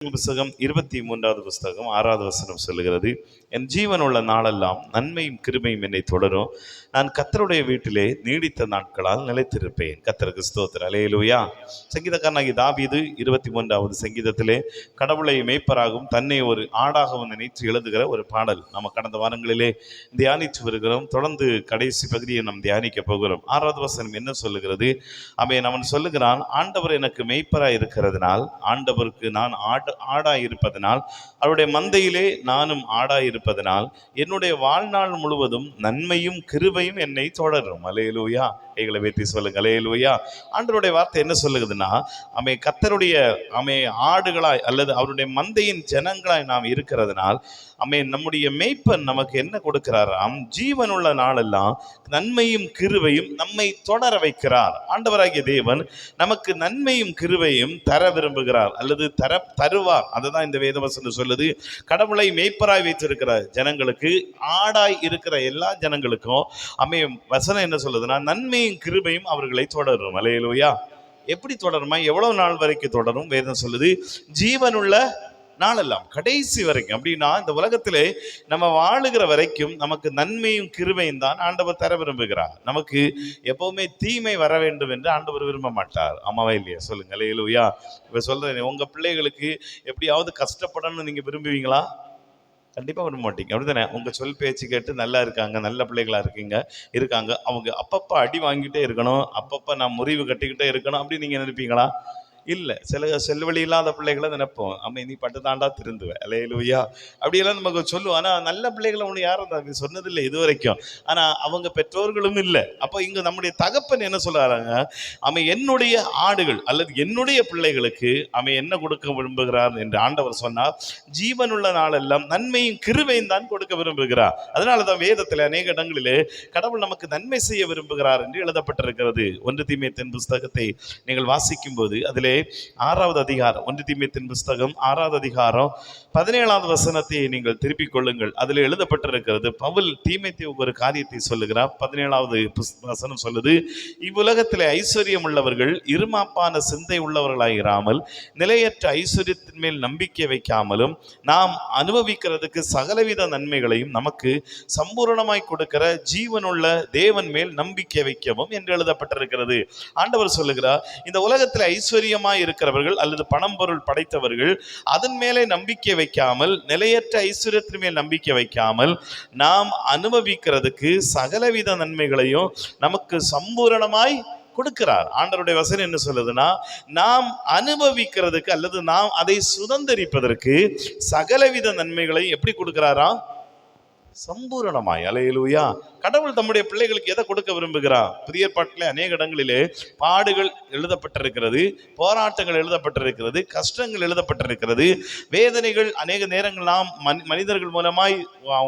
புஸ்தகம் 23வது புஸ்தகம் 6வது வசனம் சொல்லுகிறது, என் ஜீவன் உள்ள நாளெல்லாம் நன்மையும் கிருபையும் என்னை தொடரும். நான் கர்த்தருடைய வீட்டிலே நீடித்த நாட்களால் நிலைத்திருப்பேன். கர்த்தருக்கு ஸ்தோத்திரம். அல்லேலூயா. சங்கீதக்காரனாகிய தாவீது 23வது சங்கீதத்திலே கடவுளை மேய்ப்பராகவும் தன்னை ஒரு ஆடாகவும் நினைத்து எழுதுகிற ஒரு பாடல் நம்ம கடந்த வாரங்களிலே தியானித்து வருகிறோம். தொடர்ந்து கடைசி பகுதியை நாம் தியானிக்க போகிறோம். 6வது வசனம் என்ன சொல்லுகிறது? அவன் சொல்லுகிறான், ஆண்டவர் எனக்கு மேய்ப்பராய் இருக்கிறதுனால், ஆண்டவருக்கு நான் ஆடாய் இருப்பதனால், அவருடைய மந்தையிலே நானும் ஆடாய் இருப்பதனால் என்னுடைய வாழ்நாள் முழுவதும் நன்மையும் கிருபையும் என்னை தொடரும். அல்லேலூயா. கைகளை வைத்து சொல்லுங்க, அல்லேலூயா. ஆண்டவருடைய வார்த்தை என்ன சொல்லுகிறதுனா, கர்த்தருடைய ஆடுகளாய் அல்லது அவருடைய மந்தையின் ஜனங்களாய் நாம் இருக்கிறதுனால் நம்முடைய மேய்ப்பன் நமக்கு என்ன கொடுக்கிறாராம்? ஜீவனுள்ள நாளெல்லாம் நன்மையும் கிருபையும் நம்மை தொடர வைக்கிறார். ஆண்டவராகிய தேவன் நமக்கு நன்மையும் கிருபையும் தர விரும்புகிறார் அல்லது தருவார். அதுதான் இந்த வேதவசனம் சொல்லுது. கடவுளை மேய்ப்பராய் வைத்திருக்கிற ஜனங்களுக்கு, ஆடாய் இருக்கிற எல்லா ஜனங்களுக்கும் வசனம் என்ன சொல்லுதுன்னா, நன்மையும் கிருபையும் அவர்களை தொடரும். அல்லேலூயா. எப்படி தொடருமா? எவ்வளவு நாள் வரைக்கும் தொடரும்? வேதம் சொல்லுது, ஜீவனுள்ள நாளெல்லாம், கடைசி வரைக்கும். அப்படின்னா இந்த உலகத்திலே நம்ம வாழுகிற வரைக்கும் நமக்கு நன்மையும் கிருபையும் தான் ஆண்டவர் தர விரும்புகிறார். நமக்கு எப்பவுமே தீமை வர வேண்டும் என்று ஆண்டவர் விரும்ப மாட்டார். ஆமாவா இல்லையா? சொல்லுங்க, அல்லேலூயா. இப்ப சொல்றேன், உங்க பிள்ளைகளுக்கு எப்படியாவது கஷ்டப்படணும்னு நீங்க விரும்புவீங்களா? கண்டிப்பாக விட மாட்டீங்க, அப்படித்தானே? உங்கள் சொல் பேச்சு கேட்டு நல்லா இருக்காங்க, நல்ல பிள்ளைகளாக இருக்காங்க, அவங்க அப்பப்போ அடி வாங்கிட்டே இருக்கணும், அப்பப்போ நான் முறிவு கட்டிக்கிட்டே இருக்கணும் அப்படின்னு நீங்கள் நினைப்பீங்களா? இல்லை. சில செல்வழி இல்லாத பிள்ளைகளை நினைப்போம், நீ பட்டு தாண்டா திருந்துவேன், அல்லேலூயா, அப்படியெல்லாம் நமக்கு சொல்லுவோம். ஆனால் நல்ல பிள்ளைகளை ஒன்று யாரும் சொன்னதில்லை இது வரைக்கும். ஆனால் அவங்க பெற்றோர்களும் இல்லை. அப்போ இங்கே நம்முடைய தகப்பன் என்ன சொல்கிறாங்க? என்னுடைய ஆடுகள் அல்லது என்னுடைய பிள்ளைகளுக்கு என்ன கொடுக்க விரும்புகிறார் என்று ஆண்டவர் சொன்னார், ஜீவனுள்ள நாளெல்லாம் நன்மையும் கிருபையும் தான் கொடுக்க விரும்புகிறார். அதனால தான் வேதத்தில் அநேக இடங்களிலே கடவுள் நமக்கு நன்மை செய்ய விரும்புகிறார் என்று எழுதப்பட்டிருக்கிறது. 1 தீமோத்தேயுவின் புஸ்தகத்தை நீங்கள் வாசிக்கும் போது அதிலே 6வது அதிகாரம், 1 தீமோத்தேயுவின் புஸ்தகம் 6வது அதிகாரம் 17வது வசனத்தை நீங்கள் திருப்பிக் கொள்ளுங்கள். அதில் எழுதப்பட்டிருக்கிறது, பவுல் தீமோத்தேயுவுக்கு ஒரு காரியத்தை சொல்லுகிறார். 17வது வசனம் சொல்லுது, இவ்வுலகத்திலே ஐஸ்வர்யம் உள்ளவர்கள் இருமாப்பான சிந்தை உள்ளவர்களாயிராமல் நிலையற்ற ஐஸ்வர்யத்தின் மேல் நம்பிக்கை வைக்காமலும் நாம் அனுபவிக்கிறதுக்கு சகலவித நன்மைகளையும் நமக்கு சம்பூரணமாய் கொடுக்கிற ஜீவனுள்ள தேவன் மேல் நம்பிக்கை வைக்கவும் என்று எழுதப்பட்டிருக்கிறது. ஆண்டவர் சொல்லுகிறார், இந்த உலகத்தில் ஐஸ்வர்யமாய் இருக்கிறவர்கள் அல்லது பணம் பொருள் படைத்தவர்கள் அதன் மேலே நம்பிக்கை வைக்காமல், நிலையற்ற ஐஸ்வர்யத்தின் மேல் நம்பிக்கை வைக்காமல் நாம் அனுபவிக்கிறதுக்கு சகலவித நன்மைகளையும் நமக்கு சம்பூரணமாய் கொடுக்கிறார். ஆண்டவருடைய வசனம் என்ன சொல்லுதுன்னா, நாம் அனுபவிக்கிறதுக்கு அல்லது நாம் அதை சுதந்தரிப்பதற்கு சகலவித நன்மைகளை எப்படி கொடுக்கிறாரா? சம்பூரணமாய். அல்லேலூயா. கடவுள் தம்முடைய பிள்ளைகளுக்கு எதை கொடுக்க விரும்புகிறார்? புதிய ஏற்பாட்டிலே அநேக இடங்களிலே பாடுகள் எழுதப்பட்டிருக்கிறது, போராட்டங்கள் எழுதப்பட்டிருக்கிறது, கஷ்டங்கள் எழுதப்பட்டிருக்கிறது, வேதனைகள் அநேக நேரங்கள் நாம் மனிதர்கள் மூலமாய்,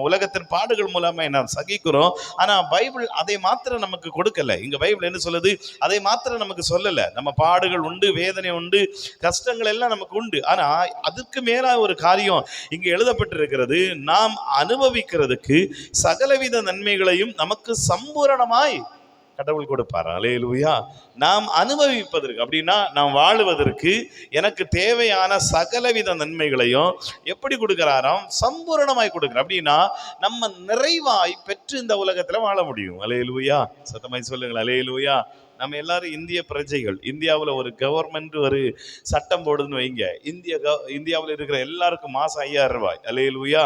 உலகத்தின் பாடுகள் மூலமாய் நாம் சகிக்கிறோம். ஆனா பைபிள் அதை மாத்திரம் நமக்கு கொடுக்கல. இங்க பைபிள் என்ன சொல்லுது? அதை மாத்திரம் நமக்கு சொல்லல. நம்ம பாடுகள் உண்டு, வேதனை உண்டு, கஷ்டங்கள் எல்லாம் நமக்கு உண்டு. ஆனா அதுக்கு மேல ஒரு காரியம் இங்க எழுதப்பட்டிருக்கிறது, நாம் அனுபவிக்கிறதுக்கு சகலவித நன்மைகளையும் நமக்கு சம்பூரணமாய் கடவுள் கொடுப்பார். அல்லேலூயா. நாம் அனுபவிப்பதற்கு, அப்படின்னா நாம் வாழுவதற்கு எனக்கு தேவையான சகலவித நன்மைகளையும் எப்படி கொடுக்கிறாராம்? சம்பூரணமாய் கொடுக்கிறார். அப்படின்னா நம்ம நிறைவாய் பெற்று இந்த உலகத்துல வாழ முடியும். அல்லேலூயா. சத்தமாய் சொல்லுங்கள், அல்லேலூயா. நம்ம எல்லாரும் இந்திய பிரஜைகள். இந்தியாவில் ஒரு கவர்மெண்ட் ஒரு சட்டம் போடுதுன்னு வைங்க, இந்தியாவில் இருக்கிற எல்லாருக்கும் மாசம் 5000 ரூபாய், அல்லேலூயா,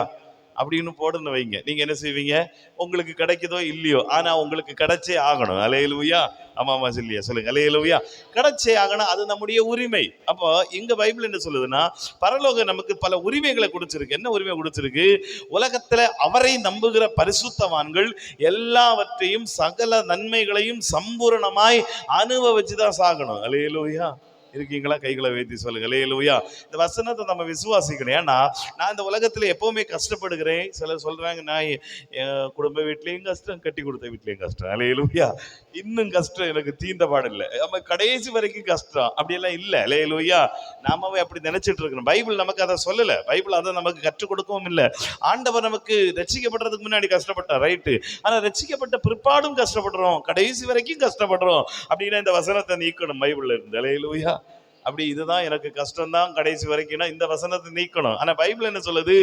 அப்படின்னு போடுன்னு வைங்க. நீங்க என்ன செய்வீங்க? உங்களுக்கு கிடைக்குதோ இல்லையோ, ஆனா உங்களுக்கு கிடைச்சே ஆகணும். அல்லேலூயா. ஆமாமா இல்லையா? சொல்லுங்க, அல்லேலூயா. கிடைச்சே ஆகணும், அது நம்முடைய உரிமை. அப்போ இங்க பைபிள் என்ன சொல்லுதுன்னா, பரலோகம் நமக்கு பல உரிமைகளை கொடுத்திருக்கு. என்ன உரிமை கொடுத்திருக்கு? உலகத்துல அவரை நம்புகிற பரிசுத்தவான்கள் எல்லாவற்றையும் சகல நன்மைகளையும் சம்பூரணமாய் அனுபவிச்சுதான் சாகணும். அல்லேலூயா. இருக்கீங்களா? கைகளை வைத்து சொல்லுங்க, அல்லேலூயா. இந்த வசனத்தை நம்ம விசுவாசிக்கணும். ஏன்னா நான் இந்த உலகத்துல எப்பவுமே கஷ்டப்படுகிறேன். சிலர் சொல்றாங்க, நான் என் குடும்ப வீட்லயும் கஷ்டம், கட்டி கொடுத்த வீட்லயும் கஷ்டம், அல்லேலூயா, இன்னும் கஷ்டம் எனக்கு தீர்ந்த பாடில்லை, நம்ம கடைசி வரைக்கும் கஷ்டம், அப்படியெல்லாம் இல்லை. அல்லேலூயா. நாமவே அப்படி நினைச்சிட்டு இருக்கணும். பைபிள் நமக்கு அதை சொல்லல. பைபிள் அதை நமக்கு கற்றுக் கொடுக்கவும் இல்லை. ஆண்டவர் நமக்கு ரட்சிக்கப்படுறதுக்கு முன்னாடி கஷ்டப்பட்டார், ரைட்டு. ஆனா ரட்சிக்கப்பட்ட பிற்பாடும் கஷ்டப்படுறோம், கடைசி வரைக்கும் கஷ்டப்படுறோம். அப்படின்னா இந்த வசனத்தை நீக்கணும் பைபிள்ல இருந்து. அல்லேலூயா. அப்படி இதுதான் எனக்கு கஷ்டம்தான் கடைசி வரைக்கும்னா இந்த வசனத்தை நீக்கணும். ஆனா பைபிள் என்ன சொல்லுது?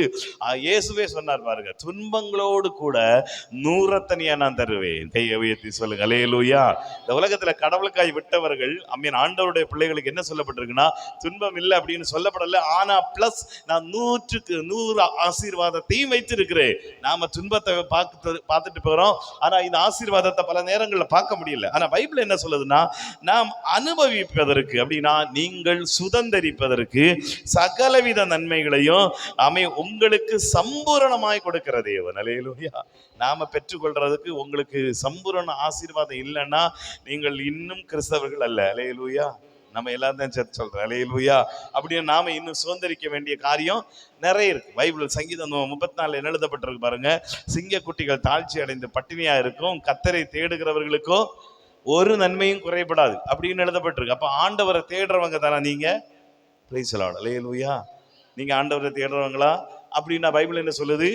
இயேசுவே சொன்னார் பாருங்க, துன்பங்களோடு கூட நூறத்தனியா நான் தருவேன். கையை உயர்த்தி சொல்லுங்க அல்லேலூயா. இந்த உலகத்துல கடவுளுக்காய் விட்டவர்கள் ஆண்டவருடைய பிள்ளைகளுக்கு என்ன சொல்லப்பட்டிருக்குன்னா, துன்பம் இல்லை அப்படின்னு சொல்லப்படல. ஆனா பிளஸ் நான் 100க்கு 100 ஆசீர்வாதத்தையும் வைத்திருக்கிறேன். நாம துன்பத்தை பார்த்துட்டு போறோம், ஆனா இந்த ஆசீர்வாதத்தை பல நேரங்களில் பார்க்க முடியல. ஆனா பைபிள் என்ன சொல்லுதுன்னா, நாம் அனுபவிப்பதற்கு அப்படின்னா நீங்கள் சுதந்தரிப்பதற்கு சகலவித நன்மைகளையும் உங்களுக்கு சம்பூரணமாய் கொடுக்கிற தேவன். அல்லேலூயா. நாம பெற்றுக்கொள்றதுக்கு உங்களுக்கு சம்பூரண ஆசீர்வாதம் இல்லைன்னா நீங்கள் இன்னும் கிறிஸ்தவர்கள் அல்ல. அல்லேலூயா. நம்ம எல்லாத்தையும் சேர்த்து சொல்றோம் அல்லேலூயா. அப்படியே நாம இன்னும் சுதந்திரிக்க வேண்டிய காரியம் நிறைய இருக்கு. பைபிள் சங்கீதம் 34 எழுதப்பட்டிருக்கு பாருங்க, சிங்க குட்டிகள் தாழ்ச்சி அடைந்து பட்டினியா இருக்கும், கர்த்தரை தேடுகிறவர்களுக்கோ ஒரு நன்மையும் குறைபடாது அப்படின்னு எழுதப்பட்டிருக்கு. அப்ப ஆண்டவரை தேடுறவங்க தானே நீங்க? Praise the lord. அல்லேலூயா. நீங்க ஆண்டவரை தேடுறவங்களா? அப்படின்னா பைபிள் என்ன சொல்லுது?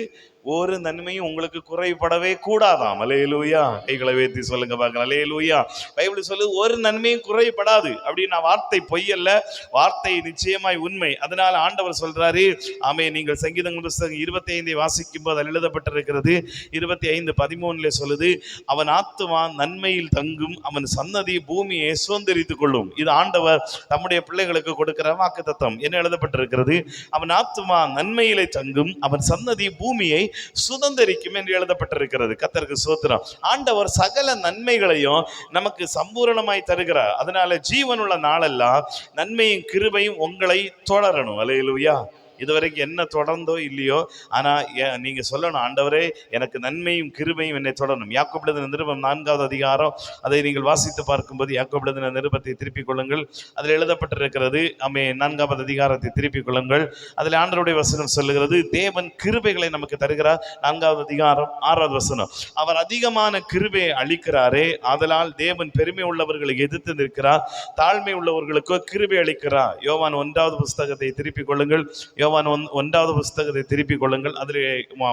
ஒரு நன்மையும் உங்களுக்கு குறைபடவே கூடாதாம். அல்லேலூயா. கைகளை உயர்த்தி சொல்லுங்க பார்க்கலாம். அல்லேலூயா. பைபிள் சொல்லுது ஒரு நன்மையும் குறைபடாது அப்படின்னா வார்த்தை பொய்யல்ல, வார்த்தை நிச்சயமாய் உண்மை. அதனால ஆண்டவர் சொல்றாரு, நீங்கள் சங்கீதங்கள் புத்தகம் 25 வாசிக்கும் போது அதில் எழுதப்பட்டிருக்கிறது. 25:13 சொல்லுது, அவன் ஆத்துமா நன்மையில் தங்கும், அவன் சன்னதி பூமியை சுதந்திரித்துக் கொள்ளும். இது ஆண்டவர் தம்முடைய பிள்ளைகளுக்கு கொடுக்கிற வாக்குத்தத்தம். என்ன எழுதப்பட்டிருக்கிறது? அவன் ஆத்துமா நன்மையிலே தங்கும், அவன் சன்னதி பூமியை சுதந்திரிக்கும் என்று எழுதப்பட்டிருக்கிறது. கர்த்தருக்கு ஸ்தோத்திரம். ஆண்டவர் சகல நன்மைகளையும் நமக்கு சம்பூரணமாய் தருகிறார். அதனால ஜீவனுள்ள நாளெல்லாம் நன்மையும் கிருபையும் உங்களை தொடரணும். அல்லேலூயா. இதுவரைக்கும் என்ன தொடர்ந்தோ இல்லையோ, ஆனா நீங்க சொல்லணும், ஆண்டவரே எனக்கு நன்மையும் கிருபையும் என்னை தொடரணும். யாக்கோபு எழுதின நிருபம் 4வது அதிகாரம், அதை நீங்கள் வாசித்து பார்க்கும்போது யாக்கோபு எழுதின நிருபத்தை திருப்பிக் கொள்ளுங்கள். அதில் எழுதப்பட்டிருக்கிறது, 4வது அதிகாரத்தை திருப்பிக் கொள்ளுங்கள். அதில் ஆண்டவருடைய வசனம் சொல்லுகிறது, தேவன் கிருபைகளை நமக்கு தருகிறார். 4வது அதிகாரம் 6வது வசனம், அவர் அதிகமான கிருபையை அளிக்கிறாரே, ஆதலால் தேவன் பெருமை உள்ளவர்களை எதிர்த்து நிற்கிறார், தாழ்மை உள்ளவர்களுக்கோ கிருபை அளிக்கிறார். யோவான் 1வது புஸ்தகத்தை திருப்பிக் கொள்ளுங்கள். யோவான் 1வது புஸ்தகத்தை திருப்பிக் கொள்ளுங்கள். அதில்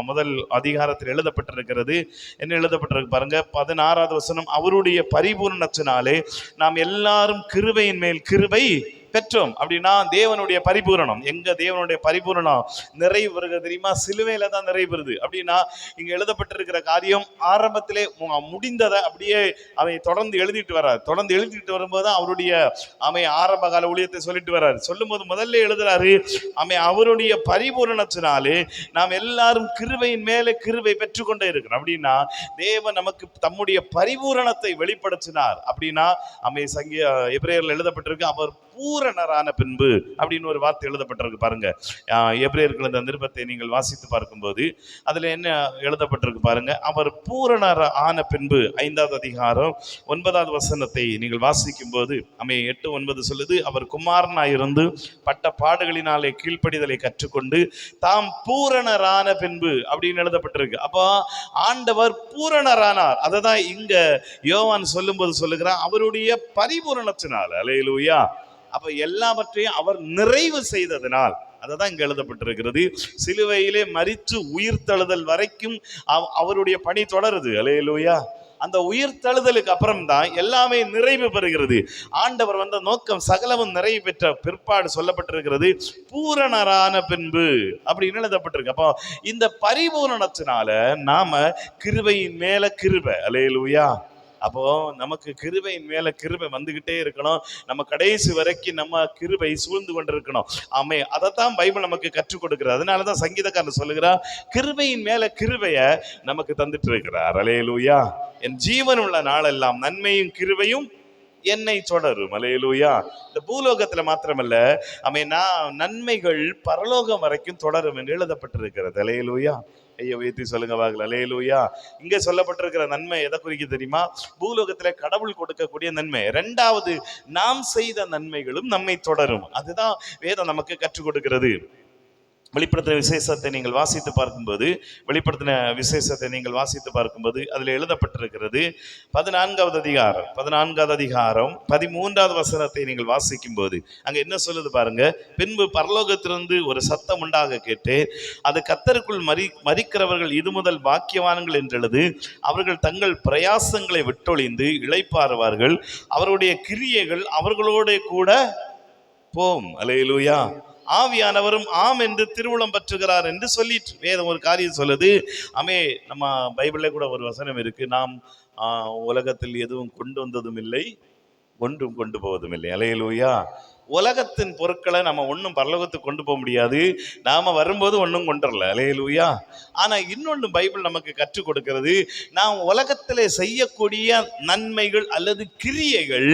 முதல் அதிகாரத்தில் எழுதப்பட்டிருக்கிறது. என்ன எழுதப்பட்டிருக்கு பாருங்க, 16வது வசனம், அவருடைய பரிபூரணத்தினாலே நாம் எல்லாரும் கிருபையின் மேல் கிருபை பெற்றோம். அப்படின்னா தேவனுடைய பரிபூரணம். எங்க தேவனுடைய பரிபூரணம் நிறைவு வருகிறது தெரியுமா? சிலுவையில தான் நிறைவு வருது. அப்படின்னா இங்க எழுதப்பட்டிருக்கிற காரியம் ஆரம்பத்திலே முடிந்ததை அப்படியே அவன் தொடர்ந்து எழுதிட்டு வர்றாரு. தொடர்ந்து எழுதிட்டு வரும்போது அவருடைய ஆரம்ப கால ஊழியத்தை சொல்லிட்டு வர்றாரு. சொல்லும் போது முதல்ல எழுதுறாரு, அவருடைய பரிபூரணத்தினாலே நாம் எல்லாரும் கிருபையின் மேலே கிருபை பெற்றுக்கொண்டே இருக்கிறோம். அப்படின்னா தேவன் நமக்கு தம்முடைய பரிபூரணத்தை வெளிப்படுத்தினார். அப்படின்னா எபிரேயர்ல எழுதப்பட்டிருக்கு, அவர் பூரணரான பின்பு அப்படின்னு ஒரு வார்த்தை எழுதப்பட்டிருக்கு பாருங்க. எபிரேயர்கள் அந்த நிருபத்தை நீங்கள் வாசித்து பார்க்கும்போது அதுல என்ன எழுதப்பட்டிருக்கு பாருங்க, அவர் பூரணர் ஆன பின்பு 5வது அதிகாரம் 9வது வசனத்தை நீங்கள் வாசிக்கும் போது 8:9 சொல்லுது, அவர் குமாரனாயிருந்து பட்ட பாடுகளினாலே கீழ்ப்படிதலை கற்றுக்கொண்டு தாம் பூரணரான பின்பு அப்படின்னு எழுதப்பட்டிருக்கு. அப்போ ஆண்டவர் பூரணரானார். அதை தான் இங்க யோவான் சொல்லும் போது சொல்லுகிறார், அவருடைய பரிபூரணத்தினால். அல்லேலூயா. அப்ப எல்லாவற்றையும் அவர் நிறைவு செய்ததனால், அததான் இங்க எழுதப்பட்டிருக்கிறது. சிலுவையிலே மரித்து உயிர்த்தெழுதல் வரைக்கும் அவருடைய பணி தொடருது. அல்லேலூயா. அந்த உயிர்த்தெழுதலுக்கு அப்புறம் தான் எல்லாமே நிறைவு பெறுகிறது. ஆண்டவர் வந்த நோக்கம் சகலமும் நிறைவு பெற்ற பிற்பாடு சொல்லப்பட்டிருக்கிறது, பூரணரான பின்பு அப்படின்னு எழுதப்பட்டிருக்கு. அப்போ இந்த பரிபூரணத்தினால நாம கிருபையின் மேல கிருபை. அல்லேலூயா. அப்போ நமக்கு கிருபையின் மேல கிருபை வந்துகிட்டே இருக்கணும். நம்ம கடைசி வரைக்கும் நம்ம கிருபை சூழ்ந்து கொண்டிருக்கணும். அதைத்தான் பைபிள் நமக்கு கற்றுக் கொடுக்கிறது. அதனாலதான் சங்கீதக்காரன் சொல்லுகிறார், கிருபையின் மேல கிருபைய நமக்கு தந்துட்டு இருக்கிறார். அல்லேலூயா. என் ஜீவன் உள்ள நாளெல்லாம் நன்மையும் கிருபையும் என்னை தொடரும். அல்லேலூயா. இந்த பூலோகத்துல மாத்திரமல்ல, நன்மைகள் பரலோகம் வரைக்கும் தொடரும் என்று எழுதப்பட்டிருக்கிறது. அல்லேலூயா. ஐயா உயர்த்தி சொல்லுங்க வாங்கல. அல்லேலூயா. இங்க சொல்லப்பட்டிருக்கிற நன்மை எதை குறிக்க தெரியுமா? பூலோகத்துல கடவுள் கொடுக்கக்கூடிய நன்மை. 2வது, நாம் செய்த நன்மைகளும் நம்மை தொடரும். அதுதான் வேதம் நமக்கு கற்றுக் கொடுக்கிறது. வெளிப்படுத்தின விசேஷத்தை நீங்கள் வாசித்து பார்க்கும்போது அதில் எழுதப்பட்டிருக்கிறது 14வது அதிகாரம் 13வது வசனத்தை நீங்கள் வாசிக்கும் போது அங்க என்ன சொல்லுது பாருங்க. பின்பு பரலோகத்திலிருந்து ஒரு சத்தம் உண்டாக கேட்டு, அது கர்த்தருக்குள் மரிக்கிறவர்கள் இது முதல் பாக்கியவான்கள் என்றெழுது, அவர்கள் தங்கள் பிரயாசங்களை விட்டொழிந்து இளைப்பாறுவார்கள், அவருடைய கிரியைகள் அவர்களோட கூட போம். அல்லேலூயா. ஆவியானவரும் ஆம் என்று திருவுளம் பற்றுகிறார் என்று சொல்லிட்டு வேதம் ஒரு காரியம் சொல்லுது. ஆமே, நம்ம பைபிள்ல கூட ஒரு வசனம் இருக்கு. நாம் உலகத்தில் எதுவும் கொண்டு வந்ததும் இல்லை, ஒன்றும் கொண்டு போவதும் இல்லை. அல்லேலூயா. உலகத்தின் பொருட்களை நம்ம ஒன்றும் பரலோகத்துக்கு கொண்டு போக முடியாது. நாம வரும்போது ஒன்றும் கொண்டுறல. அல்லேலூயா. ஆனா இன்னொன்று பைபிள் நமக்கு கற்றுக் கொடுக்கிறது, நாம் உலகத்திலே செய்யக்கூடிய நன்மைகள் அல்லது கிரியைகள்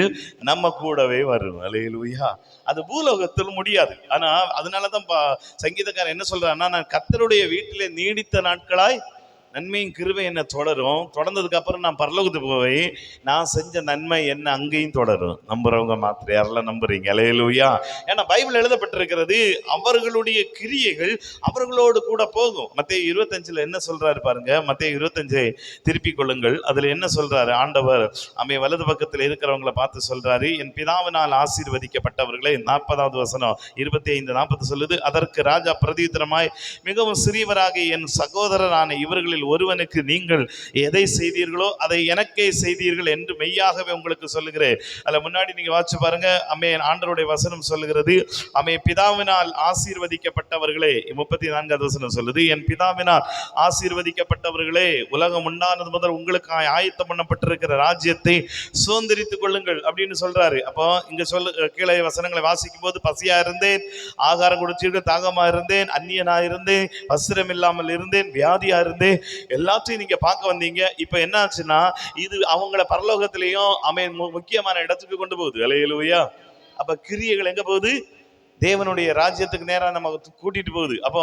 நம்ம கூடவே வரும். அல்லேலூயா. அது பூலோகத்தில் முடியாது. ஆனா அதனாலதான் சங்கீதக்காரன் என்ன சொல்றான்னா, நான் கர்த்தருடைய வீட்டிலே நீடித்த நாட்களாய் நன்மையும் கிருபை என்ன தொடரும். தொடர்ந்ததுக்கு அப்புறம் நான் பரலோகத்துக்கு போய் நான் செஞ்ச நன்மை என்ன அங்கேயும் தொடரும். நம்புறவங்க மாத்திரம் யாரெல்லாம் நம்புறீங்க? அல்லேலூயா. ஏன்னா பைபிள் எழுதப்பட்டிருக்கிறது, அவர்களுடைய கிரியைகள் அவர்களோடு கூட போகும். மத்தேயு 25 என்ன சொல்றாரு பாருங்க. மத்தேயு 25 திருப்பிக் கொள்ளுங்கள். அதுல என்ன சொல்றாரு ஆண்டவர்? வலது பக்கத்தில் இருக்கிறவங்களை பார்த்து சொல்றாரு, என் பிதாவினால் ஆசீர்வதிக்கப்பட்டவர்களே. 40வது வசனம் 25-40 சொல்லுது, அதற்கு ராஜா பிரதியுத்தரமாய், மிகவும் சிறியவராக என் சகோதரரான இவர்களில் ஒருவனுக்கு நீங்கள் எதை செய்தீர்களோ அதை எனக்கே செய்தீர்கள் என்று மெய்யாகவே உங்களுக்கு சொல்லுகிறேன். அதுல முன்னாடி நீங்க வாட்சி பாருங்க. ஆண்டவருடைய வசனம் சொல்லுகிறது, பிதாவினால் ஆசீர்வதிக்கப்பட்டவர்களே. 34வது வசனம் சொல்லுது, என் பிதாவினால் ஆசீர்வதிக்கப்பட்டவர்களே, உலகம் உண்டானது முதல் உங்களுக்கு ஆயத்தம் பண்ணப்பட்டிருக்கிற ராஜ்யத்தை சுதந்திரித்துக் கொள்ளுங்கள் அப்படின்னு சொல்றாரு. அப்போ இங்க கீழே வசனங்களை வாசிக்கும் போது, பசியா இருந்தேன், ஆகாரம் குடிச்சீர்கள், தாகமா இருந்தேன், அந்நியனா இருந்தேன், வஸ்திரம் இல்லாமல் இருந்தேன், வியாதியா இருந்தேன், எல்லாத்தையும் நீங்க பார்க்க வந்தீங்க. இப்ப என்ன ஆச்சுன்னா, இது அவங்கள பரலோகத்திலையும் முக்கியமான இடத்துக்கு கொண்டு போகுது. அல்லேலூயா. அப்ப கிரியைகள் எங்க போகுது? தேவனுடைய ராஜ்யத்துக்கு நேராக நம்ம கூட்டிட்டு போகுது. அப்போ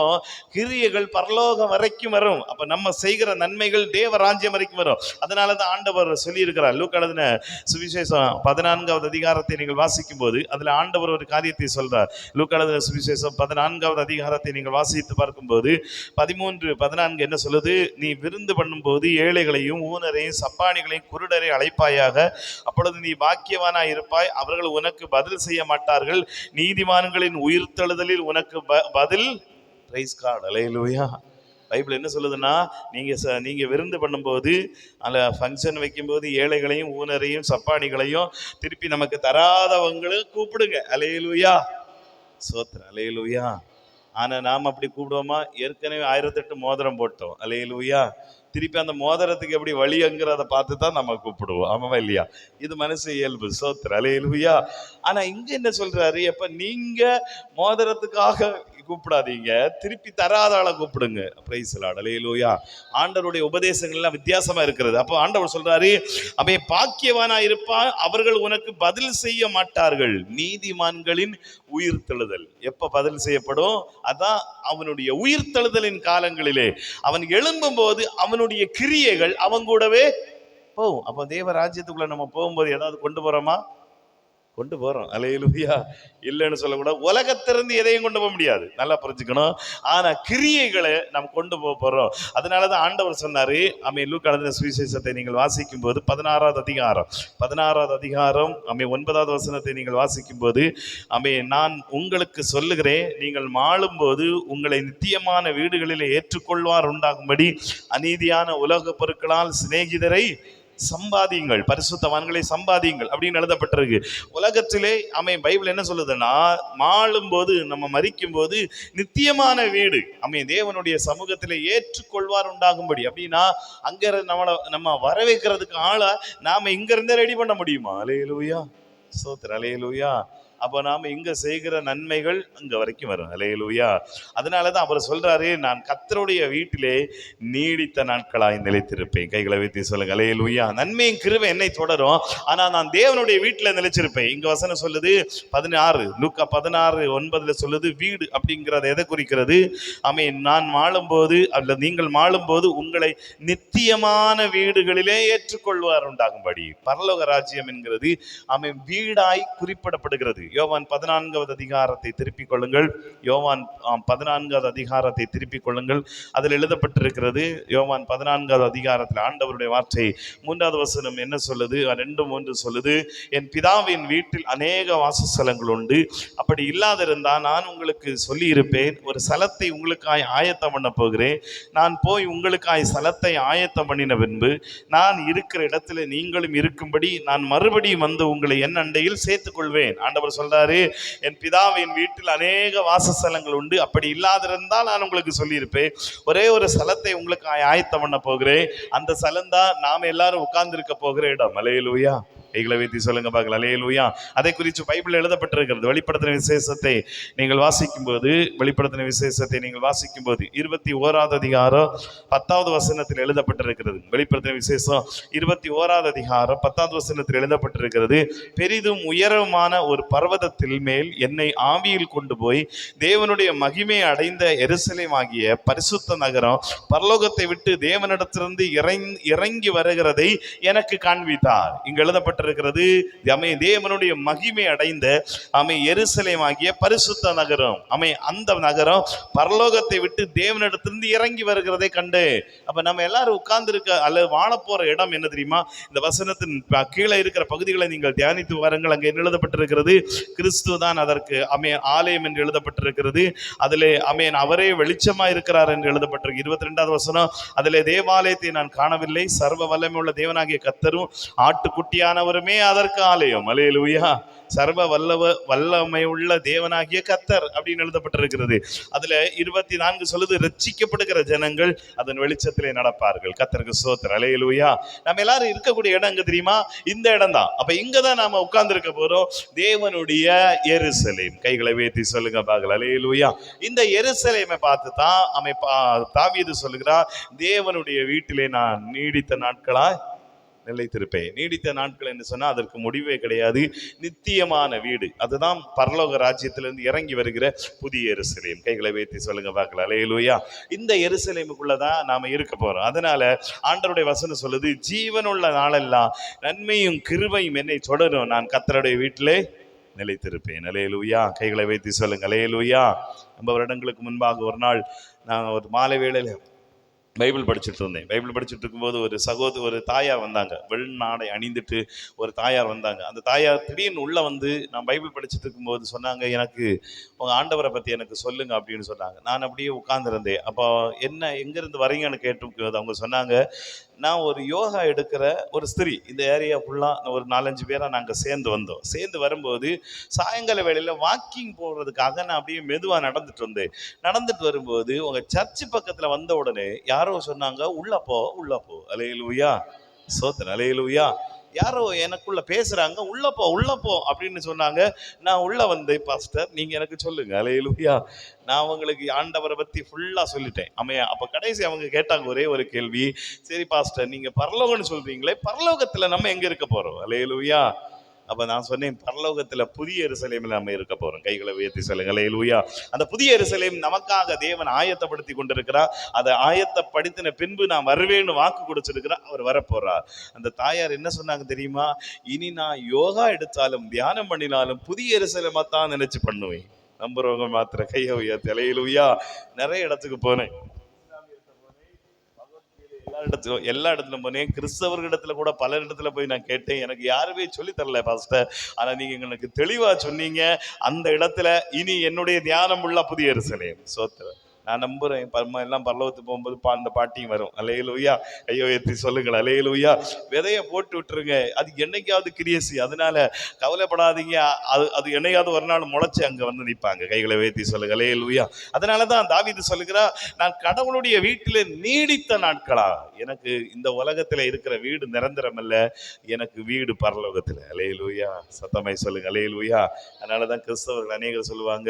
கிரியைகள் பரலோகம் வரைக்கும் வரும். அப்ப நம்ம செய்கிற நன்மைகள் தேவ ராஜ்யம் வரைக்கும் வரும். அதனாலதான் ஆண்டவர் சொல்லி இருக்கிறார். லூக்கா எழுதின சுவிசேஷம் 14வது அதிகாரத்தை நீங்கள் வாசிக்கும் போது அதுல ஆண்டவர் ஒரு காரியத்தை சொல்றார். லூக்கா எழுதின சுவிசேஷம் 14வது அதிகாரத்தை நீங்கள் வாசித்து பார்க்கும்போது 13-14 என்ன சொல்லுது? நீ விருந்து பண்ணும் போது ஏழைகளையும் ஊனரையும் சப்பானிகளையும் குருடரை அழைப்பாயாக, அப்பொழுது நீ பாக்கியவானாய் இருப்பாய், அவர்கள் உனக்கு பதில் செய்ய மாட்டார்கள், நீதிமான்களின் உயிர்த்தெழுதலில் உனக்கு பதில். Price God. அல்லேலூயா. பைபிள் என்ன சொல்லுதுன்னா, நீங்க விருந்து பண்ணும்போது அதில் ஃபங்க்ஷன் வைக்கும்போது ஏழைகளையும் ஊனரையும் சப்பானிகளையும் திருப்பி நமக்கு தராதவங்களும் கூப்பிடுங்க. அல்லேலூயா. சோத்திரம். அல்லேலூயா. ஆனா நாம் அப்படி கூப்பிடுவோமா? ஏற்கனவே 1008 மோதிரம் போட்டோம். அல்லேலூயா. திருப்பி அந்த மோதிரத்துக்கு எப்படி வழிங்கிறத பார்த்து தான் நம்ம கூப்பிடுவோம். ஆமாவா இல்லையா? இது மனசு இயல்பு. சோத்திரம். அல்லேலூயா. ஆனா இங்க என்ன சொல்றாரு? எப்ப நீங்க மோதிரத்துக்காக கூப்பிடாதீங்க, திருப்பி தராத ஆளை கூப்பிடுங்க. Praise the lord. அல்லேலூயா. ஆண்டவருடைய உபதேசங்கள்லாம் வித்தியாசமா இருக்கிறது. அப்போ ஆண்டவர் சொல்றாரு, அவன் பாக்கியவானா இருப்பான், அவர்கள் உனக்கு பதில் செய்ய மாட்டார்கள், நீதிமான்களின் உயிர்த்தெழுதல் எப்ப பதில் செய்யப்படும்? அதான் அவனுடைய உயிர்த்தெழுதலின் காலங்களிலே அவன் எழும்பும் போது அவனுடைய கிரியைகள் அவன் கூடவே போகும். அப்ப தேவ ராஜ்யத்துக்குள்ள நம்ம போகும்போது ஏதாவது கொண்டு போறோமா? கொண்டு போறோம். அல்லேலூயா. இல்லைன்னு சொல்லக்கூடாது. உலகத்திலிருந்து எதையும் கொண்டு போக முடியாது, நல்லா புரிஞ்சுக்கணும். ஆனா கிரியைகளை நாம் கொண்டு போறோம். அதனாலதான் ஆண்டவர் சொன்னாரு, லூக்கா எழுதின சுவிசேஷத்தை நீங்கள் வாசிக்கும் போது 16வது அதிகாரம் 9வது வசனத்தை நீங்கள் வாசிக்கும் போது, நான் உங்களுக்கு சொல்லுகிறேன், நீங்கள் மாளும் போது உங்களை நித்தியமான வீடுகளில் ஏற்றுக்கொள்வார் உண்டாகும்படி அநீதியான உலக பொருட்களால் சிநேகிதரை சம்பாதியுங்கள், பரிசுத்தவான்களை சம்பாதியுங்கள் அப்படின்னு எழுதப்பட்டிருக்கு. உலகத்திலே பைபிள் என்ன சொல்லுதுன்னா, மாளும் போது நம்ம மரிக்கும் போது நித்தியமான வீடு தேவனுடைய சமூகத்திலே ஏற்றுக்கொள்வார் உண்டாகும்படி. அப்படின்னா அங்க நம்ம வரவேற்கிறதுக்கு ஆளா நாம இங்க இருந்தே ரெடி பண்ண முடியுமா? அல்லேலூயா. ஸ்தோத்திரம். அல்லேலூயா. அப்போ நாம இங்க செய்கிற நன்மைகள் அங்க வரைக்கும் வரும். அல்லேலூயா. அதனாலதான் அவர் சொல்றாரு, நான் கர்த்தருடைய வீட்டிலே நீடித்த நாட்களாய் நிலைத்திருப்பேன். கைகளை வைத்து சொல்லுங்க. அல்லேலூயா. நன்மையும் கிருபை என்னை தொடரும், ஆனா நான் தேவனுடைய வீட்டுல நிலைச்சிருப்பேன். இங்க வசனம் சொல்லுது 16, லூக்கா 16:9 சொல்லுது, வீடு அப்படிங்கிறத எதை குறிக்கிறது? நான் மாளும் போது அல்ல நீங்கள் மாளும் போது உங்களை நித்தியமான வீடுகளிலே ஏற்றுக்கொள்வார் உண்டாகும்படி. பரலோக ராஜ்யம் என்கிறது வீடாய் குறிப்பிடப்படுகிறது. யோவான் 14வது அதிகாரத்தை திருப்பிக் கொள்ளுங்கள். யோவான் 14வது அதிகாரத்தை திருப்பிக் கொள்ளுங்கள். அதில் எழுதப்பட்டிருக்கிறது, யோவான் 14வது அதிகாரத்தில் ஆண்டவருடைய வார்த்தை 3வது வசனம் என்ன சொல்லுது? 2:3 சொல்லுது, என் பிதாவின் வீட்டில் அநேக வாசஸ்தலங்கள் உண்டு, அப்படி இல்லாதிருந்தால் நான் உங்களுக்கு சொல்லி இருப்பேன். ஒரு ஸ்தலத்தை உங்களுக்காய் ஆயத்தம் பண்ண போகிறேன். நான் போய் உங்களுக்காய் ஸ்தலத்தை ஆயத்தம் பண்ணின பின்பு நான் இருக்கிற இடத்துல நீங்களும் இருக்கும்படி நான் மறுபடியும் வந்து உங்களை என் அண்டையில் சேர்த்துக் கொள்வேன். ஆண்டவர் சொல்றாரு, என் பிதாவின் வீட்டில் அநேக வாசஸ்தலங்கள் உண்டு, அப்படி இல்லாதிருந்தால் நான் உங்களுக்கு சொல்லியிருப்பேன். ஒரே ஒரு ஸ்தலத்தை உங்களுக்கு ஆயத்தம் பண்ண போகிறேன். அந்த ஸ்தலம் தான் நாம எல்லாரும் உட்கார்ந்து இருக்க போகிற இடம். அல்லேலூயா. கைகளை வைத்து சொல்லுங்க பார்க்கலாம். அல்லேலூயா. அதை குறித்து பைபிள் எழுதப்பட்டிருக்கிறது. வெளிப்படுத்தின விசேஷத்தை நீங்கள் வாசிக்கும் போது, வெளிப்படுத்தின விசேஷத்தை நீங்கள் வாசிக்கும் போது 21வது அதிகாரம் 10வது வசனத்தில் எழுதப்பட்டிருக்கிறது. வெளிப்படுத்தின விசேஷம் 21வது அதிகாரம் 10வது வசனத்தில் எழுதப்பட்டிருக்கிறது. பெரிதும் உயரமான ஒரு பர்வதத்தில் மேல் என்னை ஆவியில் கொண்டு போய் தேவனுடைய மகிமை அடைந்த எருசலேம் ஆகிய பரிசுத்த நகரம் பரலோகத்தை விட்டு தேவனிடத்திலிருந்து இறங்கி வருகிறதை எனக்கு காண்பித்தார். இங்கு எழுதப்பட்ட தேவனுடைய மகிமை அடைந்த எருசலேம் ஆகிய பரிசுத்த நகரம். அந்த நகரம் பரலோகத்தை விட்டு தேவனிடத்திலிருந்து இறங்கி வருகிறதை கண்டு. அப்ப நம்ம எல்லாரும் உட்கார்ந்து இருக்க அல்லது வாழ போற இடம் என்ன தெரியுமா? இந்த வசனத்தின் கீழே இருக்கிற பகுதிகளை நீங்கள் தியானித்து வாருங்கள். அங்கே எழுதப்பட்டிருக்கிறது, கிறிஸ்து தான் அதற்கு ஆலயம் என்று எழுதப்பட்டிருக்கிறது. அதிலே அவரே வெளிச்சமா இருக்கிறார் என்று எழுதப்பட்டிருக்கு. 22வது வசனம், அதிலே தேவாலயத்தை நான் காணவில்லை, சர்வ வல்லமை உள்ள தேவனாகிய கர்த்தரும் ஆட்டுக்குட்டியானவருமே அதற்கு ஆலயம். அல்லேலூயா. சர்வ வல்லமை உள்ள தேவனாகிய கர்த்தர் அப்படின்னு எழுதப்பட்டிருக்கிறது. அதுல 24 சொல்லுது, ரட்சிக்கப்படுகிற ஜனங்கள் அதன் வெளிச்சத்திலே நடப்பார்கள். கர்த்தருக்கு ஸ்தோத்திரம். அல்லேலூயா. நம்ம எல்லாரும் இருக்கக்கூடிய இடம் எங்க தெரியுமா? இந்த இடம் தான். அப்ப இங்கதான் நாம உட்கார்ந்து இருக்க போறோம். தேவனுடைய எருசலேம். கைகளை வைத்து சொல்லுங்க பாக்கலாம். அல்லேலூயா. இந்த எருசலேமை பார்த்து தான் தாவீது சொல்லுகிறார், தேவனுடைய வீட்டிலே நான் நீடித்த நாட்களாய் நிலைத்திருப்பேன். நீடித்த நாட்கள் என்று சொன்னா அதற்கு முடிவே கிடையாது. நித்தியமான வீடு, அதுதான் பரலோக ராஜ்யத்திலிருந்து இறங்கி வருகிற புதிய எருசலேம். கைகளை வைத்து சொல்லுங்க பார்க்கலாம். அல்லேலூயா. இந்த எருசலேமுக்குள்ளதான் நாம இருக்க போறோம். அதனால ஆண்டவருடைய வசனம் சொல்லுது, ஜீவனுள்ள நாளெல்லாம் நன்மையும் கிருபையும் என்னை தொடரும், நான் கர்த்தருடைய வீட்டிலே நிலைத்திருப்பேன். அல்லேலூயா. கைகளை வைத்து சொல்லுங்க. அல்லேலூயா. ரொம்ப வருடங்களுக்கு முன்பாக ஒரு நாள் நான் ஒரு மாலை வேளையில பைபிள் படிச்சுட்டு இருந்தேன். பைபிள் படிச்சுட்டு இருக்கும்போது ஒரு தாயார் வந்தாங்க. வெள்நாடை அணிந்துட்டு ஒரு தாயார் வந்தாங்க. அந்த தாயார் திடீர்னு உள்ள வந்து, நான் பைபிள் படிச்சுட்டு இருக்கும்போது சொன்னாங்க, எனக்கு உங்கள் ஆண்டவரை பற்றி எனக்கு சொல்லுங்க அப்படின்னு சொன்னாங்க. நான் அப்படியே உட்கார்ந்துருந்தேன். அப்போ என்ன, எங்கேருந்து வரீங்கன்னு கேட்டு அவங்க சொன்னாங்க, நான் ஒரு யோகா எடுக்கிற ஒரு ஸ்திரீ. இந்த ஏரியா ஃபுல்லாக ஒரு 4-5 பேராக நாங்கள் சேர்ந்து வந்தோம். சேர்ந்து வரும்போது சாயங்கால வேளையில் வாக்கிங் போகிறதுக்காக நான் அப்படியே மெதுவாக நடந்துட்டு வந்தேன். நடந்துட்டு வரும்போது உங்கள் சர்ச்சு பக்கத்தில் வந்த உடனே யாரோ சொன்னாங்க, உள்ள போ. அல்லேலூயா. ஸ்தோத்திரம். அல்லேலூயா. யாரோ எனக்குள்ள பேசுறாங்க, உள்ள போ அப்படின்னு சொன்னாங்க. நான் உள்ள வந்தேன். பாஸ்டர், நீங்க எனக்கு சொல்லுங்க. அல்லேலூயா. நான் அவங்களுக்கு ஆண்டவரை பத்தி ஃபுல்லா சொல்லிட்டேன். அப்ப கடைசி அவங்க கேட்டாங்க ஒரே ஒரு கேள்வி, சரி பாஸ்டர், நீங்க பரலோகம்னு சொல்றீங்களே, பரலோகத்துல நம்ம எங்க இருக்க போறோம்? அல்லேலூயா. அப்ப நான் சொன்னேன், பரலோகத்துல புதிய எருசலேமில் நம்ம இருக்க போறோம். கைகளை உயர்த்தி சொல்லுங்க. அல்லேலூயா. அந்த புதிய எருசலேம் நமக்காக தேவன் ஆயத்தப்படுத்தி கொண்டிருக்கிறார். அதை ஆயத்தப்படுத்தின பின்பு நான் வருவேன்னு வாக்கு கொடுத்திருக்கிறார். அவர் வரப்போறார். அந்த தாயார் என்ன சொன்னாங்க தெரியுமா? இனி நான் யோகா எடுத்தாலும் தியானம் பண்ணினாலும் புதிய எருசலேமா தான் நினைச்சு பண்ணுவேன். நம்புறவங்க மாத்திர கையை உயர்த்தி. அல்லேலூயா. நிறைய இடத்துக்கு போனேன், எல்லா இடத்துலும் போனேன். கிறிஸ்தவர்களிடத்துல கூட பல இடத்துல போய் நான் கேட்டேன். எனக்கு யாருமே சொல்லி தரல பாஸ்டர், ஆனா நீங்க எங்களுக்கு தெளிவா சொன்னீங்க. அந்த இடத்துல இனி என்னுடைய தியானம் உள்ள புதிய எருசலேம். சோத்திரம். நான் நம்புறேன், எல்லாம் பரலோகத்துக்கு போகும்போது அந்த பாட்டியும் வரும். அல்லேலூயா. கையை உயர்த்தி சொல்லுங்கள். அல்லேலூயா. விதையை போட்டு விட்டுருங்க, அது என்னைக்காவது கிரியசி. அதனால கவலைப்படாதீங்க, அது என்னைக்காவது ஒரு நாள் முளைச்சு அங்க வந்து நிற்பாங்க. கைகளை உயர்த்தி சொல்லுங்க. அல்லேலூயா. அதனாலதான் தாவீது சொல்லுகிறா, நான் கடவுளுடைய வீட்டில நீடித்த நாட்களா. எனக்கு இந்த உலகத்துல இருக்கிற வீடு நிரந்தரம் அல்ல, எனக்கு வீடு பரலோகத்துல. அல்லேலூயா. சத்தமாய் சொல்லுங்க. அல்லேலூயா. அதனாலதான் கிறிஸ்தவர்கள் அநேகர் சொல்லுவாங்க,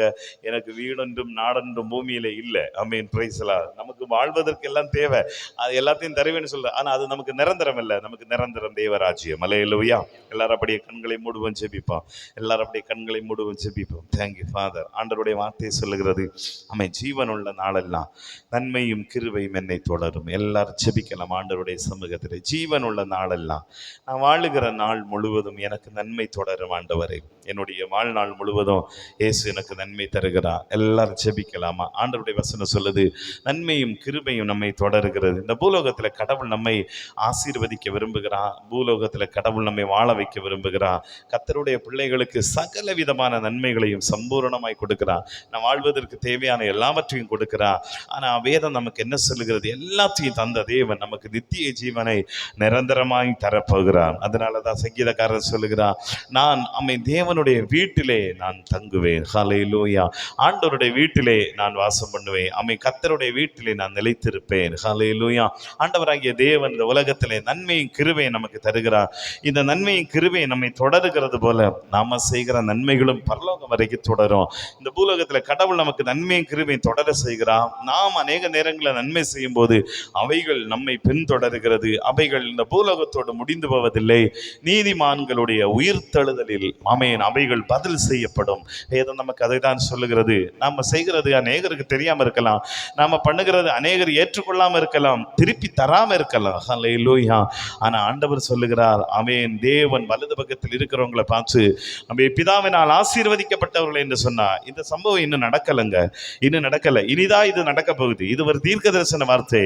எனக்கு வீடொன்றும் நாடொன்றும் பூமியில இல்லை. ஆமென். Praise the lord. நமக்கு வாழ்வதற்கு எல்லாம் தேவை, அது எல்லாத்தையும் தருவேன்னு சொல்ற, ஆனா அது நமக்கு நிரந்தரம் இல்லை. நமக்கு நிரந்தரம் தேவராஜ்யம். அல்லேலூயா. எல்லாரும் அப்படியே கண்களை மூடுவோம், ஜெபிப்போம். எல்லாரும் அப்படியே கண்களை மூடுவோம், ஜெபிப்போம். Thank you father. ஆண்டவருடைய வார்த்தையை சொல்லுகிறது, ஜீவனுள்ள நாளெல்லாம் நன்மையும் கிருபையும் என்னை தொடரும். எல்லாரும் ஜெபிக்கலாம் ஆண்டவருடைய சமூகத்தில். ஜீவனுள்ள நாளெல்லாம், நான் வாழுகிற நாள் முழுவதும் எனக்கு நன்மை தொடரும். ஆண்டவரே, என்னுடைய வாழ்நாள் முழுவதும் இயேசு எனக்கு நன்மை தருகிறார். எல்லாரும் ஜெபிக்கலாமா? ஆண்டவருடைய வசனம் சொல்லுது, நன்மையும் கிருபையும் நம்மை தொடர்கிறது. இந்த பூலோகத்தில் கடவுள் நம்மை ஆசீர்வதிக்க விரும்புகிறார். பூலோகத்தில் கடவுள் நம்மை வாழ வைக்க விரும்புகிறார். கர்த்தருடைய பிள்ளைகளுக்கு சகல விதமான நன்மைகளையும் சம்பூரணமாய் கொடுக்கிறார். நாம் வாழ்வதற்கு தேவையான எல்லாவற்றையும் கொடுக்கிறார். ஆனால் வேதம் நமக்கு என்ன சொல்லுகிறது? எல்லாத்தையும் தந்த தேவன் நமக்கு நித்திய ஜீவனை நிரந்தரமாய் தரப்போகிறார். அதனால தான் சங்கீதக்காரர் சொல்லுகிறார், நான் தேவனுடைய வீட்டிலே நான் தங்குவேன். ஹல்லேலூயா. ஆண்டவருடைய வீட்டிலே நான் வாசம் பண்ணுவேன். கர்த்தருடைய வீட்டிலே நான் நிலைத்திருப்பேன். ஹல்லேலூயா. ஆண்டவராகிய தேவன் இந்த உலகத்திலே நன்மையும் கிருபையும் நமக்கு தருகிறார். இந்த நன்மையும் கிருபையும் நம்மை தொடருகிறது போல நாம செய்கிற நன்மைகளும் பரலோகம் வரைக்கும் தொடரும். இந்த பூலோகத்தில் கடவுள் நமக்கு நன்மையும் கிருபையும் தொடர செய்கிறார். நாம் அநேக நேரங்களில் நன்மை செய்யும் போது அவைகள் நம்மை பின்தொடர்கிறது. அவைகள் இந்த பூலோகத்தோடு முடிந்து போவதில்லை. நீதிமான்களுடைய உயிர்த்தெழுதலில் அவைகள் பதில் செய்யப்படும். வேதம் நமக்கு அதை தான் சொல்லுகிறது. நாம செய்கிறது அநேகருக்கு தெரியாம இருக்கலாம், நாம பண்ணுகிறது அநேகர் ஏற்றுக்கொள்ளாம இருக்கலாம், திருப்பி தராம இருக்கலாம். ஹல்லேலூயா. ஆனா ஆண்டவர் சொல்லுகிறார், தேவன் வலது பக்கத்தில் இருக்கிறவங்களை பார்த்து பிதாவினால் ஆசீர்வதிக்கப்பட்டவர்கள் என்று சொன்னார். இந்த சம்பவம் இன்னும் நடக்கலைங்க, இன்னும் நடக்கல, இனிதான் இது நடக்க போகுது. இது ஒரு தீர்க்க தரிசன வார்த்தை.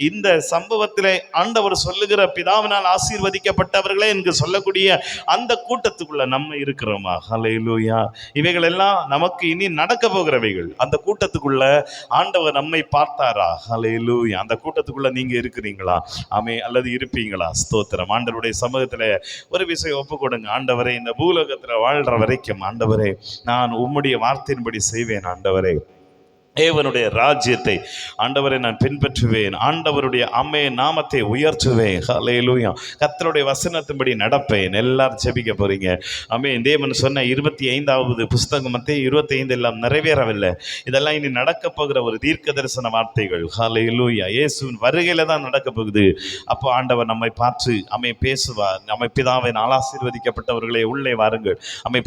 இந்த சம்பவத்திலே ஆண்டவர் சொல்லுகிற பிதாவினால் ஆசீர்வதிக்கப்பட்டவர்களே என்று சொல்லக்கூடிய அந்த கூட்டத்துக்குள்ள நம்ம இருக்கிறோமா? ஹல்லேலூயா. இவைகள் எல்லாம் நமக்கு இனி நடக்க போகிறவைகள். அந்த கூட்டத்துக்குள்ள ஆண்டவர் நம்மை பார்த்தாரா? ஹல்லேலூயா. அந்த கூட்டத்துக்குள்ள நீங்க இருக்கிறீங்களா? அல்லது இருப்பீங்களா? ஸ்தோத்திரம். ஆண்டவருடைய சமூகத்துல ஒரு விஷயம் ஒப்பு கொடுங்க. ஆண்டவரே, இந்த பூலோகத்துல வாழ்ற வரைக்கும் ஆண்டவரே நான் உம்முடைய வார்த்தையின்படி செய்வேன். ஆண்டவரே, தேவனுடைய ராஜ்யத்தை ஆண்டவரை நான் பின்பற்றுவேன். ஆண்டவருடைய நாமத்தை உயர்த்துவேன். ஹல்லேலூயா. கர்த்தருடைய வசனத்தின்படி நடப்பேன். எல்லாரும் ஜெபிக்க போறீங்க. தேவன் சொன்ன 25வது புஸ்தகம் மத்தேயு 25 எல்லாம் நிறைவேறவில்லை. இதெல்லாம் இனி நடக்க போகிற ஒரு தீர்க்க தரிசன வார்த்தைகள். ஹல்லேலூயா. இயேசுவின் வருகையில தான் நடக்க போகுது. அப்போ ஆண்டவர் நம்மை பார்த்து பேசுவார். பிதாவின் ஆசீர்வதிக்கப்பட்டவர்களே உள்ளே வாருங்கள்.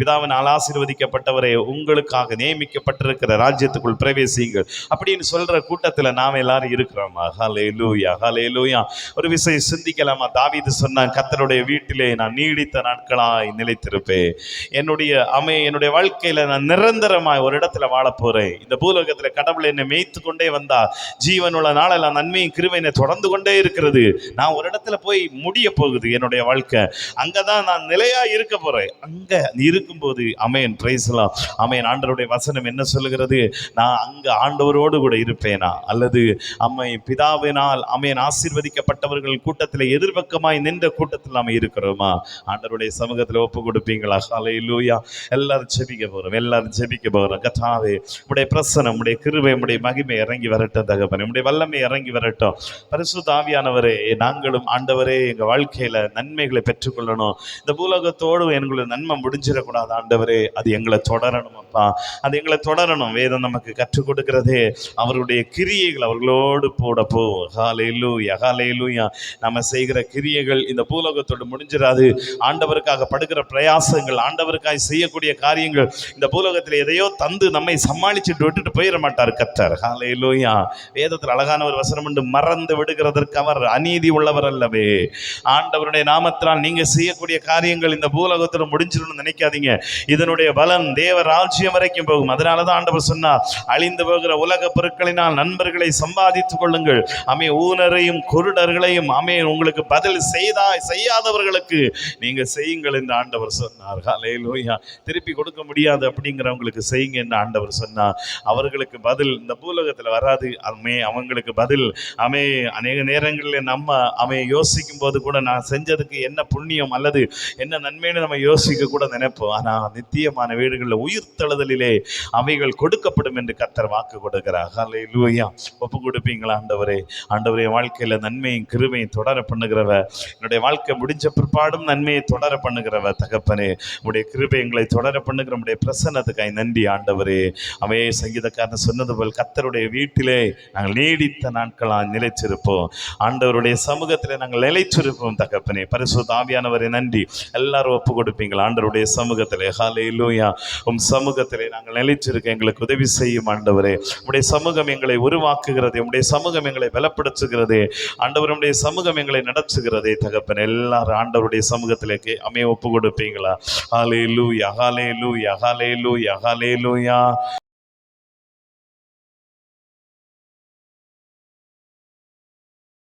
பிதாவின் ஆசீர்வதிக்கப்பட்டவரை உங்களுக்காக நியமிக்கப்பட்டிருக்கிற ராஜ்யத்துக்குள் பிரவேசி அப்படின்னு சொல்ற கூட்டத்தில் நாம எல்லாரும் இருக்கிறோமா? ஹல்லேலூயா. ஹல்லேலூயா. ஒரு விஷயம் சிந்திக்கலாமா? தாவீது சொன்னான், கர்த்தருடைய வீட்டிலே நான் நீடித்த நாட்களாய் நிலைத்திருப்பேன். என்னுடைய வாழ்க்கையில நான் நிரந்தரமாய் ஒரு இடத்துல வாழ போறேன். இந்த பூலோகத்துல கடவுள் என்னை மேய்த்து கொண்டே வந்தா ஜீவனுள்ள நாளெல்லாம் நன்மையும் கிருபையை தொடர்ந்து கொண்டே இருக்கிறது. நான் ஒரு இடத்துல போய் முடிய போகுது என்னுடைய வாழ்க்கை. அங்கதான் நான் நிலையா இருக்க போறேன். அங்க இருக்கும்போது பிரைஸ் தி லார்ட். ஆண்டவருடைய வசனம் என்ன சொல்லுகிறது? நான் அங்க ஆண்டவரோடு கூட இருப்பேனா? அல்லது பிதாவினால் ஆசீர்வதிக்கப்பட்டவர்கள் கூட்டத்தில் எதிர்பக்கமாய் நின்ற கூட்டத்தில் நாம இருக்கிறோமா? ஆண்டவருடைய சமூகத்தில் ஒப்பு கொடுப்பீங்களா? ஹல்லேலூயா. எல்லாரும் ஜெபிக்க போறோம். எல்லாரும் ஜெபிக்க போறோம். கர்த்தாவே, உம்முடைய பிரசன்னம், உம்முடைய கிருபை, உம்முடைய மகிமை இறங்கி வரட்டும். தகப்பனே, உம்முடைய வல்லமை இறங்கி வரட்டும். பரிசுத்த ஆவியானவரே, நாங்களும் ஆண்டவரே எங்க வாழ்க்கையில நன்மைகளை பெற்றுக்கொள்ளணும். இந்த பூலோகத்தோடு எங்களுக்கு நன்மை முடிஞ்சிடக்கூடாது. ஆண்டவரே, அது எங்களை தொடரணும். அப்பா, அது எங்களை தொடரணும். வேதம் நமக்கு கற்றுக் கொடுக்கிறதே அவருடைய கிரியைகள் அவர்களோடு போட போ. ஹல்லேலூயா. ஹல்லேலூயா. நம்ம செய்கிற கிரியைகள் இந்த பூலோகத்தோடு முடிஞ்சிடாது. ஆண்டவருக்காக படுகிற பிரயாசங்கள், ஆண்டவருக்காக செய்யக்கூடிய காரியங்கள் இந்த பூலோகத்தில் எதையோ தந்து நம்மை சமாளிச்சுட்டு விட்டுட்டு போயிட மாட்டார் கர்த்தர். ஹல்லேலூயா. வேதத்தில் அழகான ஒரு வசனம் உண்டு, மறந்து விடுகிறதற்கு அவர் அநீதி உள்ளவர் அல்லவே. ஆண்டவருடைய நாமத்தினால் நீங்க செய்யக்கூடிய காரியங்கள் இந்த பூலோகத்தோடு முடிஞ்சிடணும்னு நினைக்காதீங்க. இதனுடைய பலன் தேவ ராஜ்யம் வரைக்கும் போகும். அதனாலதான் ஆண்டவர் சொன்னார், அழிந்து போகிற உலக பொருட்களினால் நண்பர்களை சம்பாதித்துக் கொள்ளுங்கள். ஊனரையும் குருடர்களையும் உங்களுக்கு பதில் செய்யாதவர்களுக்கு நீங்க செய்யுங்கள் என்று ஆண்டவர் சொன்னார். ஹல்லேலூயா. திருப்பி கொடுக்க முடியாது அப்படிங்கிறவங்களுக்கு செய்யுங்க என்று ஆண்டவர் சொன்னார். அவர்களுக்கு பதில் இந்த பூலோகத்தில் வராது. அவங்களுக்கு பதில் அநேக நேரங்களில் நம்ம யோசிக்கும் போது கூட நான் செஞ்சதுக்கு என்ன புண்ணியம் அல்லது என்ன நன்மைன்னு நம்ம யோசிக்க கூட நினைப்போம். ஆனா நித்தியமான வீடுகளில் உயிர்த்தெழுதலிலே அவைகள் கொடுக்கப்படும் என்று கர்த்தர் வாக்கு கொடுக்கிறார். ஹல்லேலூயா. ஒப்பு கொடுப்பீங்களா? ஆண்டவரே, ஆண்டவரே, வாழ்க்கையில நன்மையும் கிருபையும் தொடர பண்ணுகிறவ, என்னுடைய வாழ்க்கை முடிஞ்ச பிற்பாடும் நன்மையை தொடர பண்ணுகிறவ தகப்பனே, உடைய கிருபை எங்களை தொடர பண்ணுகிற உடைய பிரசன்னத்துக்காய் நன்றி ஆண்டவரே. சங்கீதக்காரன் சொன்னது போல் கர்த்தருடைய வீட்டிலே நாங்கள் நீடித்த நாட்களாக நிலைச்சிருப்போம். ஆண்டவருடைய சமூகத்திலே நாங்கள் நிலைச்சிருப்போம் தகப்பனே. பரிசுத்த ஆவியானவரே நன்றி. எல்லாரும் ஒப்பு கொடுப்பீங்களா? ஆண்டவருடைய சமூகத்திலே. ஹல்லேலூயா. உம் சமூகத்திலே நாங்கள் நிலைச்சிருக்க எங்களுக்கு உதவி செய்யும் ஆண்டவரே. உடைய சமூகம் எங்களை உருவாக்குகிறது. உடைய சமூகம் எங்களை பலப்படுத்துகிறது. ஆண்டவர் உடைய சமூகம் எங்களை நடத்துகிறதே தகப்பன். எல்லாரும் ஆண்டவருடைய சமூகத்திലേക്ക് ஒப்பு கொடுப்பீங்களா? ஹல்லேலூயா. ஹல்லேலூயா. ஹல்லேலூயா. ஹல்லேலூயா.